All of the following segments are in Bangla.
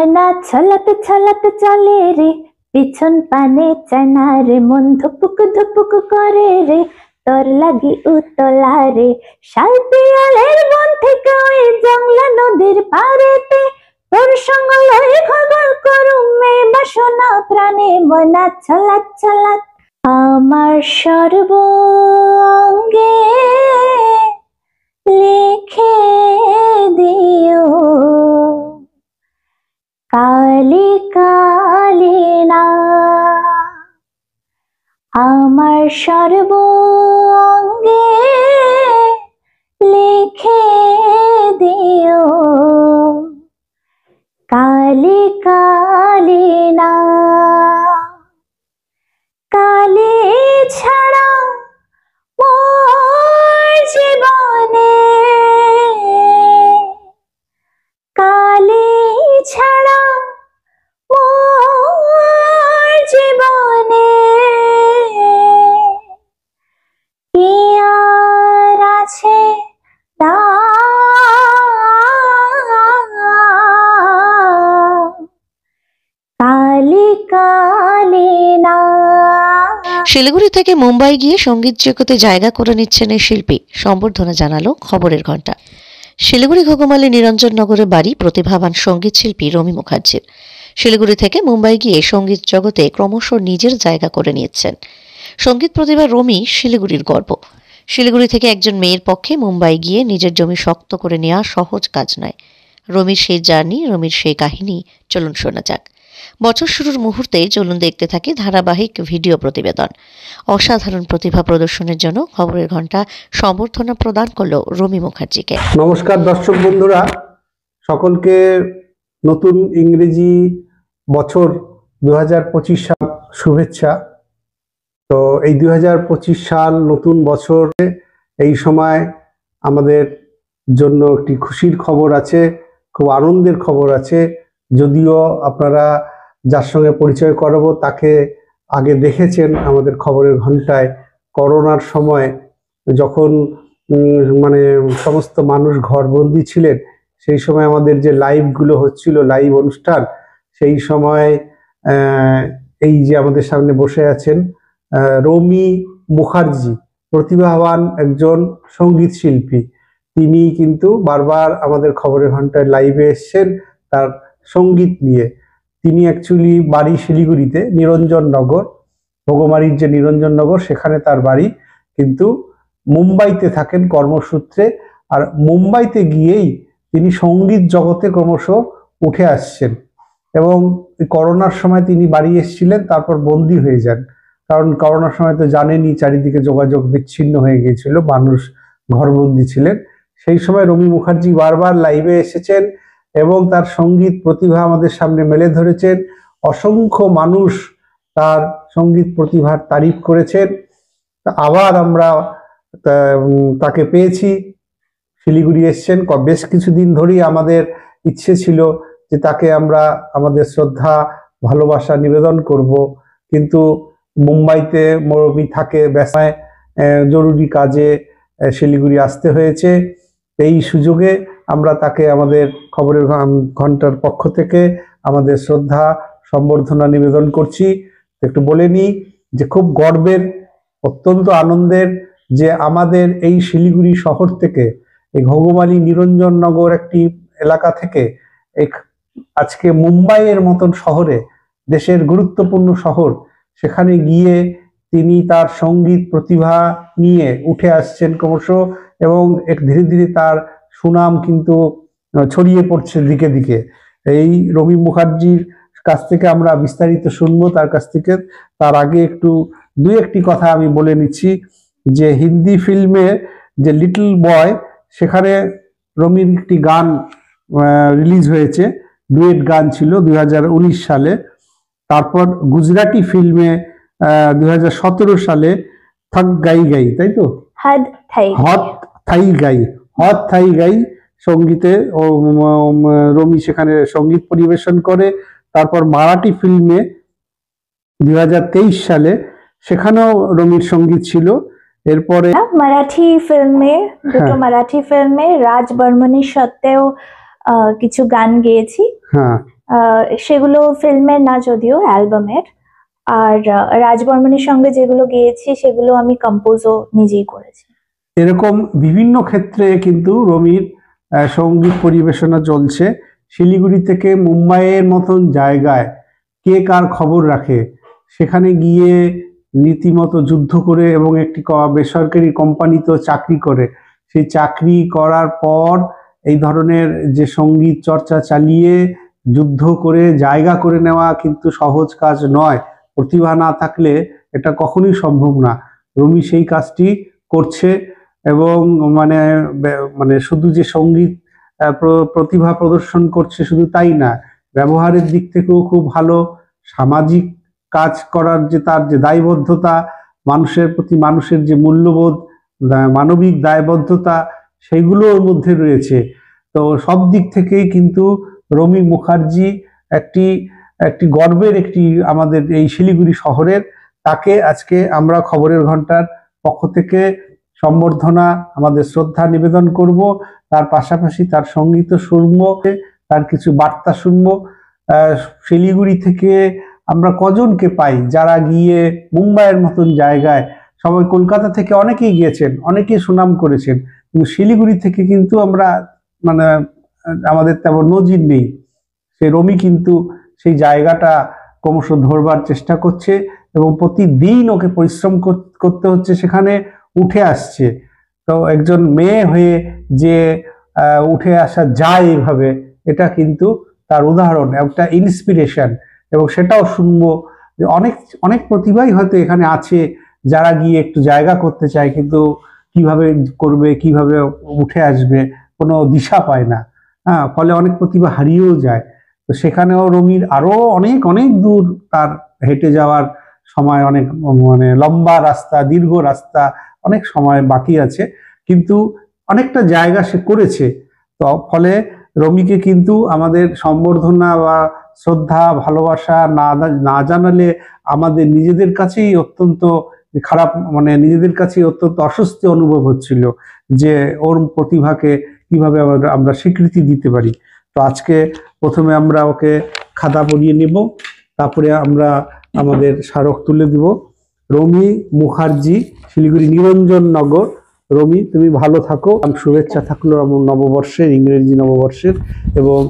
ময়না ছলাতে ছলাতে চলে রে, পিছন পানে চায়না রে, মন ধুপুক ধুপুক করে রে, তোর লাগি উতলা রে। শাল পিয়ালের বন থেকে ওই জংলা নদীর পাড়েতে, তোর সঙ্গ লই ঘর করুম মে বাসনা প্রাণে। ময়না ছলাত ছলাত আমার সর্বঙ্গে লিখে দিও কালি কালি না। আমার সর্বঙ্গে লিখে দিও কালি কালি না। কালি ছাড়া মোর জীবনে, কালি ছাড়া মোর জীবনে কি আর আছে কালি কালি না। শিলিগুড়ি থেকে মুম্বাই গিয়ে সঙ্গীত জগতে জায়গা করে নিচ্ছেন এই শিল্পী, সম্বর্ধনা জানালো খবরের ঘণ্টা। শিলিগুড়ি ঘুঘুমালি নিরঞ্জননগরে বাড়ি প্রতিভাবান সঙ্গীত শিল্পী রমি মুখার্জির। শিলিগুড়ি থেকে মুম্বাই গিয়ে সঙ্গীত জগতে ক্রমশ নিজের জায়গা করে নিচ্ছেন। সঙ্গীত প্রতিভা রমি শিলিগুড়ির গর্ব। শিলিগুড়ি থেকে একজন মেয়ের পক্ষে মুম্বাই গিয়ে নিজের জমি শক্ত করে নেওয়া সহজ কাজ নয়। রমির সেই জার্নি, রমির সেই কাহিনী চলুন শোনা যাক। বছর শুরুর মুহূর্তে চলুন দেখতে থাকি ধারাবাহিক ভিডিও প্রতিবেদন। অসাধারণ প্রতিভা প্রদর্শনের জন্য খবরের ঘণ্টা সম্বর্ধনা প্রদান করলো রমি মুখার্জিকে। নমস্কার দর্শক বন্ধুরা, সকলকে নতুন ইংরেজি বছর 2025 সাল শুভেচ্ছা। তো এই 2025 সাল নতুন বছরে এই সময় আমাদের জন্য একটি খুশির খবর আছে, খুব আনন্দের খবর আছে। যদিও আপনারা যার সঙ্গে পরিচয় করাবো তাকে আগে দেখেছেন আমাদের খবরের ঘণ্টায়। করোনার সময় যখন মানে সমস্ত মানুষ ঘরবন্দি ছিলেন, সেই সময় আমাদের যে লাইভগুলো হচ্ছিল, লাইভ অনুষ্ঠান, সেই সময় এই যে আমাদের সামনে বসে আছেন রমি মুখার্জি, প্রতিভাবান একজন সঙ্গীত শিল্পী। তিনি কিন্তু বারবার আমাদের খবরের ঘণ্টায় লাইভে এসছেন তার সঙ্গীত নিয়ে। তিনি অ্যাকচুয়ালি বাড়ি শিলিগুড়িতে, নিরঞ্জননগর, ভোগমারির যে নিরঞ্জননগর সেখানে তার বাড়ি, কিন্তু মুম্বাইতে থাকেন কর্মসূত্রে। আর মুম্বাইতে গিয়েই তিনি সঙ্গীত জগতে ক্রমশ উঠে আসছেন। এবং করোনার সময় তিনি বাড়ি এসেছিলেন, তারপর বন্দী হয়ে যান। কারণ করোনার সময় তো জানেনই চারিদিকে যোগাযোগ বিচ্ছিন্ন হয়ে গিয়েছিল, মানুষ ঘরবন্দি ছিলেন। সেই সময় রমি মুখার্জি বারবার লাইভে এসেছেন এবং তার সঙ্গীত প্রতিভা আমাদের সামনে মেলে ধরেছেন। অসংখ্য মানুষ তার সঙ্গীত প্রতিভার তারিফ করেছেন। আবার আমরা তাকে পেয়েছি, শিলিগুড়ি এসছেন। বেশ কিছুদিন ধরেই আমাদের ইচ্ছে ছিল যে তাকে আমরা আমাদের শ্রদ্ধা ভালোবাসা নিবেদন করব, কিন্তু মুম্বাইতে রমি থাকে, ব্যস্ত জরুরি কাজে শিলিগুড়ি আসতে হয়েছে। এই সুযোগে আমরা তাকে আমাদের খবরের ঘণ্টার পক্ষ থেকে আমাদের শ্রদ্ধা সম্বর্ধনা নিবেদন করছি। একটু বলে নিই যে খুব গর্বের, অত্যন্ত আনন্দের যে আমাদের এই শিলিগুড়ি শহর থেকে, এই ঘুঘুমালি নিরঞ্জননগর একটি এলাকা থেকে আজকে মুম্বাইয়ের মতন শহরে, দেশের গুরুত্বপূর্ণ শহর, সেখানে গিয়ে তিনি তার সঙ্গীত প্রতিভা নিয়ে উঠে আসছেন ক্রমশ। এবং ধীরে ধীরে তার সুনাম কিন্তু ছড়িয়ে পড়ছে দিকে দিকে। এই রমি মুখার্জির কাছ থেকে আমরা বিস্তারিত শুনবো তার কাছ থেকে। তার আগে একটু দুই একটি কথা আমি বলে নিচ্ছি যে হিন্দি ফিল্মে যে লিটল বয়, সেখানে রমির একটি গান রিলিজ হয়েছে, ডুয়েট গান ছিল 2019 সালে। তারপর গুজরাটি ফিল্মে 2017 সালে থক গাই গাই, তাই তো, হদ থাই গাই সঙ্গীতে রমি সেখানে সঙ্গীত পরিবেশন করে। তারপর মারাঠি ফিল্মে 2023 সালে, সেখানেও রমির সঙ্গীত ছিল। এরপরে মারাঠি ফিল্মে, দুটো মারাঠি ফিল্মে রাজ বর্মণের সাথেও কিছু গান গেয়েছি। হ্যাঁ, সেগুলো ফিল্মের না, যদিও অ্যালবামের। আর রাজ বর্মনের সঙ্গে যেগুলো গেয়েছি সেগুলো আমি কম্পোজও নিজেই করেছি। এরকম বিভিন্ন ক্ষেত্রে কিন্তু রমির সঙ্গীত পরিবেশনা চলছে। শিলিগুড়ি থেকে মুম্বাইয়ের মতন জায়গায় কে কার খবর রাখে, সেখানে গিয়ে রীতিমতো যুদ্ধ করে এবং একটি বেসরকারি কোম্পানিতে চাকরি করে, সেই চাকরি করার পর এই ধরনের যে সঙ্গীত চর্চা চালিয়ে যুদ্ধ করে জায়গা করে নেওয়া কিন্তু সহজ কাজ নয়। প্রতিভা না থাকলে এটা কখনোই সম্ভব না। রমি সেই কাজটি করছে এবং মানে মানে শুধু যে সঙ্গীত প্রতিভা প্রদর্শন করছে শুধু তাই না, ব্যবহারের দিক থেকেও খুব ভালো। সামাজিক কাজ করার যে তার যে দায়বদ্ধতা, মানুষের প্রতি মানুষের যে মূল্যবোধ, মানবিক দায়বদ্ধতা, সেগুলো ওর মধ্যে রয়েছে। তো সব দিক থেকেই কিন্তু রমি মুখার্জি একটি একটি গর্বের একটি আমাদের এই শিলিগুড়ি শহরের। তাকে আজকে আমরা খবরের ঘন্টার পক্ষ থেকে সম্বর্ধনা, আমাদের শ্রদ্ধা নিবেদন করব। তার পাশাপাশি তার সঙ্গীত শুনবো, তার কিছু বার্তা শুনবো। শিলিগুড়ি থেকে আমরা কজনকে পাই যারা গিয়ে মুম্বাইয়ের মতন জায়গায়, সবাই কলকাতা থেকে অনেকেই গিয়েছেন, অনেকেই সুনাম করেছেন, কিন্তু শিলিগুড়ি থেকে কিন্তু আমরা মানে আমাদের তেমন নজির নেই। সেই রমি কিন্তু সেই জায়গাটা ক্রমশ ধরবার চেষ্টা করছে এবং প্রতিদিন ওকে পরিশ্রম করতে হচ্ছে, সেখানে উঠে আসছে। তো একজন মেয়ে হয়ে যে উঠে আসা যায় এভাবে, এটা কিন্তু তার উদাহরণ, একটা ইন্সপিরেশন। এবং সেটাও শুনবো যে অনেক অনেক প্রতিভাই হয়তো এখানে আছে যারা গিয়ে একটু জায়গা করতে চায়, কিন্তু কিভাবে করবে, কিভাবে উঠে আসবে, কোনো দিশা পায় না। হ্যাঁ, ফলে অনেক প্রতিভা হারিয়েও যায়। তো সেখানেও রমির আরো অনেক অনেক দূর তার হেঁটে যাওয়ার সময়, অনেক মানে লম্বা রাস্তা, দীর্ঘ রাস্তা, অনেক সময় বাকি আছে, কিন্তু অনেকটা জায়গা সে করেছে। তো ফলে রমিকে কিন্তু আমাদের সম্বর্ধনা বা শ্রদ্ধা ভালোবাসা না জানালে আমাদের নিজেদের কাছেই অত্যন্ত খারাপ, মানে নিজেদের কাছেই অত্যন্ত অস্বস্তি অনুভব হচ্ছিল যে ওর প্রতিভাকে কিভাবে আমরা স্বীকৃতি দিতে পারি। তো আজকে প্রথমে আমরা ওকে খাতা পরিয়ে নেব, তারপরে আমরা আমাদের স্মারক তুলে দিব। রমি মুখার্জি, শিলিগুড়ি নিরঞ্জননগর। রমি, তুমি ভালো থাকো, শুভেচ্ছা থাকলো আমার নববর্ষের, ইংরেজি নববর্ষের। এবং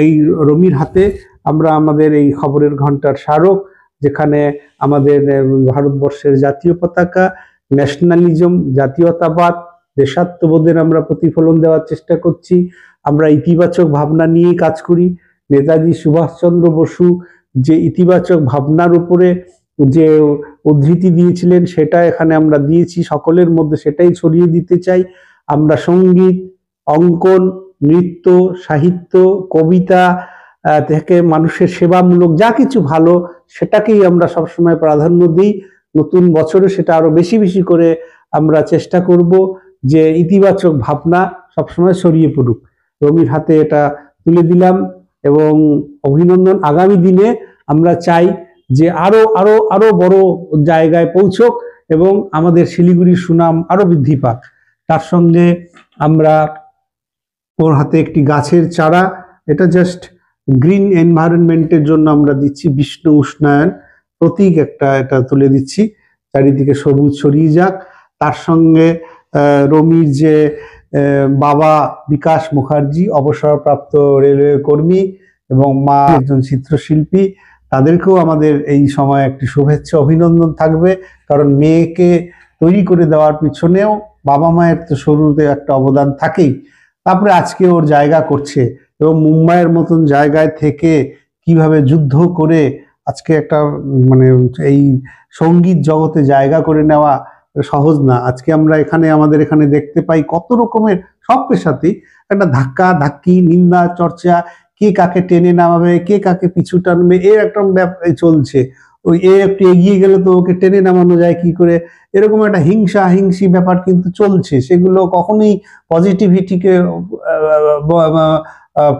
এই রমির হাতে আমরা আমাদের এই খবরের ঘন্টার স্মারক, যেখানে আমাদের ভারতবর্ষের জাতীয় পতাকা, ন্যাশনালিজম, জাতীয়তাবাদ, দেশাত্মবোধের আমরা প্রতিফলন দেওয়ার চেষ্টা করছি। আমরা ইতিবাচক ভাবনা নিয়ে কাজ করি। নেতাজি সুভাষচন্দ্র বসু যে ইতিবাচক ভাবনার উপরে যে উদ্ধৃতি দিয়েছিলেন, সেটা এখানে আমরা দিয়েছি, সকলের মধ্যে সেটাই ছড়িয়ে দিতে চাই। আমরা সঙ্গীত, অঙ্কন, নৃত্য, সাহিত্য, কবিতা থেকে মানুষের সেবামূলক যা কিছু ভালো, সেটাকেই আমরা সবসময় প্রাধান্য দিই। নতুন বছরে সেটা আরো বেশি বেশি করে আমরা চেষ্টা করব যে ইতিবাচক ভাবনা সবসময় ছড়িয়ে পড়ুক। রমির হাতে এটা তুলে দিলাম এবং অভিনন্দন। আগামী দিনে আমরা চাই যে আরো আরো আরো বড় জায়গায় পৌঁছক এবং আমাদের শিলিগুড়ির সুনাম আরো বৃদ্ধি পাক। তার সঙ্গে আমরা ওর হাতে একটি গাছের চারা, এটা জাস্ট গ্রিন এনভায়রনমেন্টের জন্য আমরা দিচ্ছি, বিশ্ব উষ্ণায়ন প্রতীক একটা এটা তুলে দিচ্ছি, চারিদিকে সবুজ ছড়িয়ে যাক। তার সঙ্গে রমির যে বাবা বিকাশ মুখার্জি, অবসরপ্রাপ্ত রেলওয়ে কর্মী, এবং মা একজন চিত্রশিল্পী, তাদেরকেও আমাদের এই সময় একটি শুভেচ্ছা অভিনন্দন থাকবে। কারণ মেয়েকে তৈরি করে দেওয়ার পিছনেও বাবা মায়ের তো শুরুতে একটা অবদান থাকেই। তারপরে আজকে ওর জায়গা করছে এবং মুম্বাইয়ের মতন জায়গায় থেকে কিভাবে যুদ্ধ করে আজকে একটা মানে এই সঙ্গীত জগতে জায়গা করে নেওয়া সহজ না। আজকে আমরা এখানে আমাদের এখানে দেখতে পাই কত রকমের সব পেশাতেই একটা ধাক্কা ধাক্কি, নিন্দা চর্চা, কে কাকে টেনে নামাবে, কে কাকে পিছু টানবে, এর একটা চলছে। ওই এ একটু এগিয়ে গেলে তো ওকে টেনে নামানো যায় কি করে, এরকম একটা হিংসা হিংসি ব্যাপার কিন্তু চলছে। সেগুলো কখনোই পজিটিভিটিকে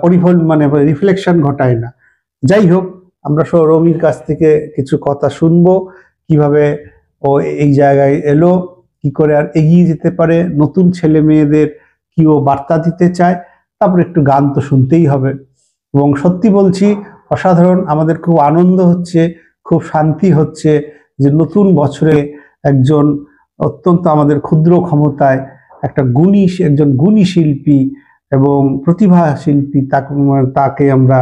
পরিফল মানে রিফ্লেকশন ঘটায় না। যাই হোক, আমরা রমির কাছ থেকে কিছু কথা শুনবো, কিভাবে ও এই জায়গায় এলো, কি করে আর এগিয়ে যেতে পারে, নতুন ছেলে মেয়েদের কি ও বার্তা দিতে চায়। তারপরে একটু গান তো শুনতেই হবে। এবং সত্যি বলছি, অসাধারণ। আমাদের খুব আনন্দ হচ্ছে, খুব শান্তি হচ্ছে যে নতুন বছরে একজন অত্যন্ত আমাদের ক্ষুদ্র ক্ষমতায় একজন গুণী শিল্পী এবং প্রতিভা শিল্পী তাকে আমরা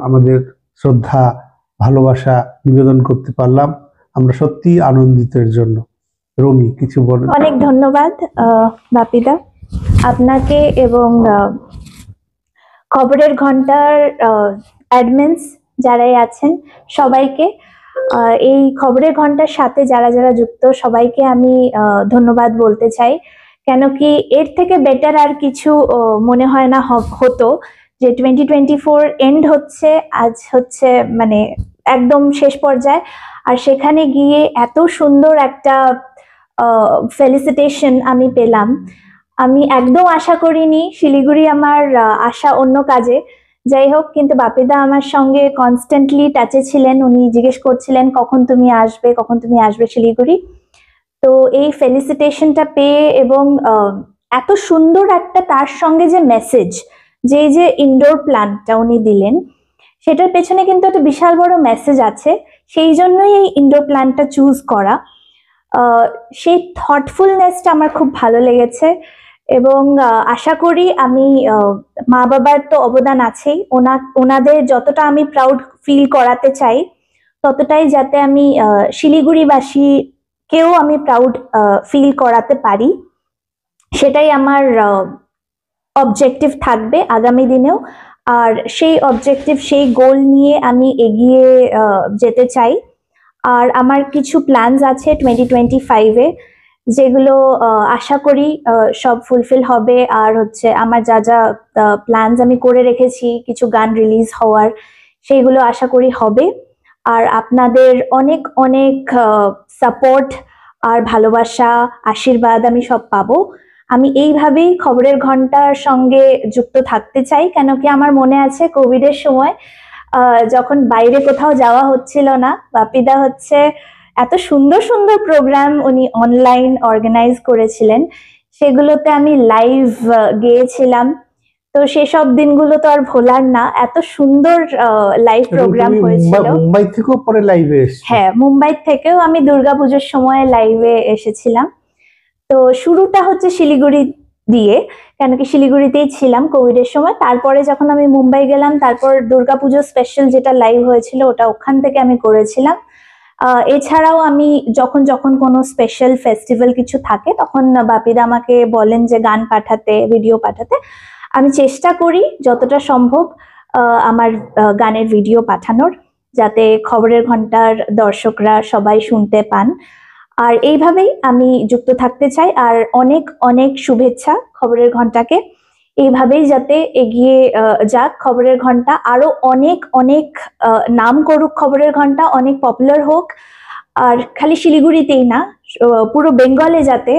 আমাদের শ্রদ্ধা ভালোবাসা নিবেদন করতে পারলাম। আমরা সত্যি আনন্দিত এর জন্য। রমি, কিছু বলেন। অনেক ধন্যবাদ বাপিদা আপনাকে এবং খবরের ঘন্টার অ্যাডমিনস যারাই আছেন সবাইকে, এই খবরের ঘন্টার সাথে যারা যারা যুক্ত সবাইকে আমি ধন্যবাদ বলতে চাই। কেন কি এর থেকে বেটার আর কিছু মনে হয় না হতো যে 2024 এন্ড হচ্ছে, আজ হচ্ছে মানে একদম শেষ পর্যায়ে, আর সেখানে গিয়ে এত সুন্দর একটা ফেলিসিটেশন আমি পেলাম। আমি একদম আশা করিনি। শিলিগুড়ি আমার আশা অন্য কাজে, যাই হোক, কিন্তু বাপিদা আমার সঙ্গে কনস্ট্যান্টলি টাচে ছিলেন। উনি জিজ্ঞেস করছিলেন কখন তুমি আসবে শিলিগুড়ি। তো এই ফেলিসিটেশনটা পেয়ে এবং এত সুন্দর একটা তার সঙ্গে যে মেসেজ, যে ইনডোর প্ল্যান্টটা উনি দিলেন, সেটার পেছনে কিন্তু একটা বিশাল বড় মেসেজ আছে। সেই জন্যই এই ইনডোর প্ল্যান্টটা চুজ করা। সেই থটফুলনেসটা আমার খুব ভালো লেগেছে এবং আশা করি আমি মা বাবার তো অবদান আছেই, ওনাদের যতটা আমি প্রাউড ফিল করাতে চাই ততটাই যাতে আমি শিলিগুড়িবাসীকেও আমি প্রাউড ফিল করাতে পারি, সেটাই আমার অবজেক্টিভ থাকবে আগামী দিনেও। আর সেই অবজেক্টিভ, সেই গোল নিয়ে আমি এগিয়ে যেতে চাই। আর আমার কিছু প্ল্যানস আছে 2025-এ, যেগুলো আশা করি সব ফুলফিল হবে। আর হচ্ছে আমার যা যা প্ল্যানস আমি করে রেখেছি, কিছু গান রিলিজ হওয়ার, সেইগুলো আশা করি হবে। আর আপনাদের অনেক অনেক সাপোর্ট আর ভালোবাসা, আশীর্বাদ আমি সব পাবো। আমি এইভাবেই খবরের ঘন্টার সঙ্গে যুক্ত থাকতে চাই। কেন কি আমার মনে আছে কোভিডের সময় যখন বাইরে কোথাও যাওয়া হচ্ছিল না, বাপিদা হচ্ছে এত সুন্দর সুন্দর প্রোগ্রাম উনি অনলাইন অর্গানাইজ করেছিলেন, সেগুলোতে আমি লাইভ গিয়েছিলাম। তো সেসব দিনগুলো তো আর ভোলার না। এত সুন্দর লাইভ প্রোগ্রাম হয়েছিল। মুম্বাই থেকেও পরে লাইভে এসেছি। হ্যাঁ, মুম্বাই থেকেও আমি দুর্গাপুজোর সময় লাইভে এসেছিলাম। তো শুরুটা হচ্ছে শিলিগুড়ি দিয়ে, কেন কি শিলিগুড়িতেই ছিলাম কোভিডের সময়। তারপরে যখন আমি মুম্বাই গেলাম, তারপর দুর্গাপুজো স্পেশাল যেটা লাইভ হয়েছিল ওটা ওখান থেকে আমি করেছিলাম। এছাড়াও আমি যখন যখন কোনো স্পেশাল ফেস্টিভ্যাল কিছু থাকে তখন বাপিদা আমাকে বলেন যে গান পাঠাতে, ভিডিও পাঠাতে। আমি চেষ্টা করি যতটা সম্ভব আমার গানের ভিডিও পাঠানোর, যাতে খবরের ঘন্টার দর্শকরা সবাই শুনতে পান। আর এইভাবেই আমি যুক্ত থাকতে চাই। আর অনেক অনেক শুভেচ্ছা খবরের ঘন্টাকে। এইভাবেই যাতে এগিয়ে যাক খবরের ঘন্টা, আরো অনেক অনেক নাম করুক খবরের ঘন্টা, অনেক পপুলার হোক। আর খালি শিলিগুড়িতেই না, পুরো বেঙ্গলে যাতে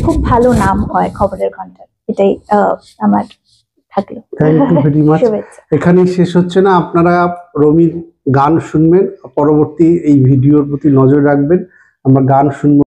খুব ভালো নাম হয় খবরের ঘন্টার, এটাই আমার থাকলো। Thank you very much. এখানেই শেষ হচ্ছে না। আপনারা রমির গান শুনবেন, পরবর্তী এই ভিডিওর প্রতি নজর রাখবেন। আমরা গান শুনবো।